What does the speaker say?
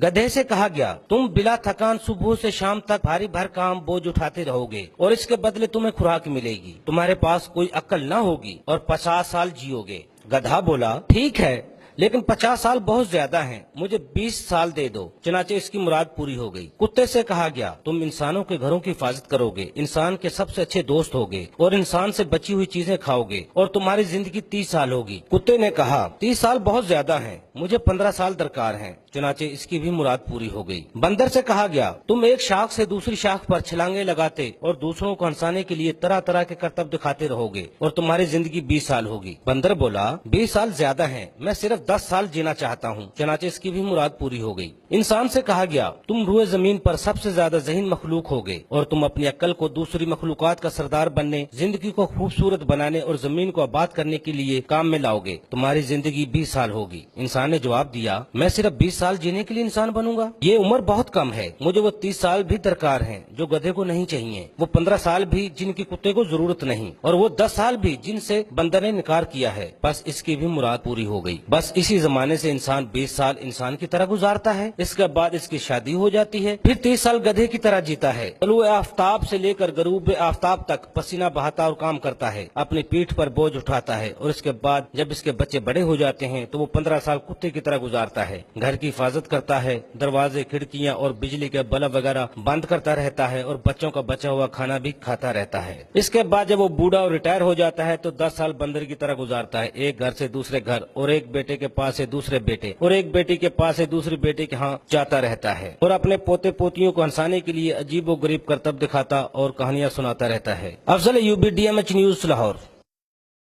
गधे से कहा गया, तुम बिला थकान सुबह से शाम तक भारी भरकम बोझ उठाते रहोगे और इसके बदले तुम्हें खुराक मिलेगी। तुम्हारे पास कोई अक्ल न होगी और 50 साल जियोगे। गधा बोला, ठीक है, लेकिन 50 साल बहुत ज्यादा हैं, मुझे 20 साल दे दो। चनाचे इसकी मुराद पूरी हो गई। कुत्ते से कहा गया, तुम इंसानों के घरों की हिफाजत करोगे, इंसान के सबसे अच्छे दोस्त होगे और इंसान से बची हुई चीजें खाओगे और तुम्हारी जिंदगी 30 साल होगी। कुत्ते ने कहा, 30 साल बहुत ज्यादा हैं, मुझे 15 साल दरकार हैं। चुनाचे इसकी भी मुराद पूरी हो गई। बंदर से कहा गया, तुम एक शाख से दूसरी शाख पर छलांगे लगाते और दूसरों को हंसाने के लिए तरह तरह के करतब दिखाते रहोगे और तुम्हारी जिंदगी 20 साल होगी। बंदर बोला, 20 साल ज्यादा हैं, मैं सिर्फ 10 साल जीना चाहता हूँ। चुनाचे इसकी भी मुराद पूरी हो गई। इंसान से कहा गया, तुम रूए जमीन पर सबसे ज्यादा ज़हीन मखलूक होगे और तुम अपनी अक्ल को दूसरी मखलूकात का सरदार बनने, जिंदगी को खूबसूरत बनाने और जमीन को आबाद करने के लिए काम में लाओगे। तुम्हारी जिंदगी 20 साल होगी। इंसान ने जवाब दिया, मैं सिर्फ 20 साल जीने के लिए इंसान बनूंगा, ये उम्र बहुत कम है, मुझे वो 30 साल भी दरकार हैं जो गधे को नहीं चाहिए, वो 15 साल भी जिनकी कुत्ते को जरूरत नहीं, और वो 10 साल भी जिनसे बंदर ने इनकार किया है। बस इसकी भी मुराद पूरी हो गई। बस इसी जमाने से इंसान 20 साल इंसान की तरह गुजारता है, इसके बाद इसकी शादी हो जाती है, फिर 30 साल गधे की तरह जीता है। तलुए आफ्ताब से लेकर गरूब आफ्ताब तक पसीना बहाता और काम करता है, अपनी पीठ पर बोझ उठाता है, और इसके बाद जब इसके बच्चे बड़े हो जाते हैं तो वो 15 साल कुत्ते की तरह गुजारता है, घर की हिफाजत करता है, दरवाजे, खिड़कियां और बिजली के बल्ब वगैरह बंद करता रहता है और बच्चों का बचा हुआ खाना भी खाता रहता है। इसके बाद जब वो बूढ़ा और रिटायर हो जाता है तो 10 साल बंदर की तरह गुजारता है, एक घर से दूसरे घर और एक बेटे के पास से दूसरे बेटे और एक बेटी के पास से दूसरी बेटी के यहाँ जाता रहता है और अपने पोते पोतियों को हंसाने के लिए अजीब व गरीब करतब दिखाता और कहानियां सुनाता रहता है। Afzal Ayubi, DMH news, Lahore.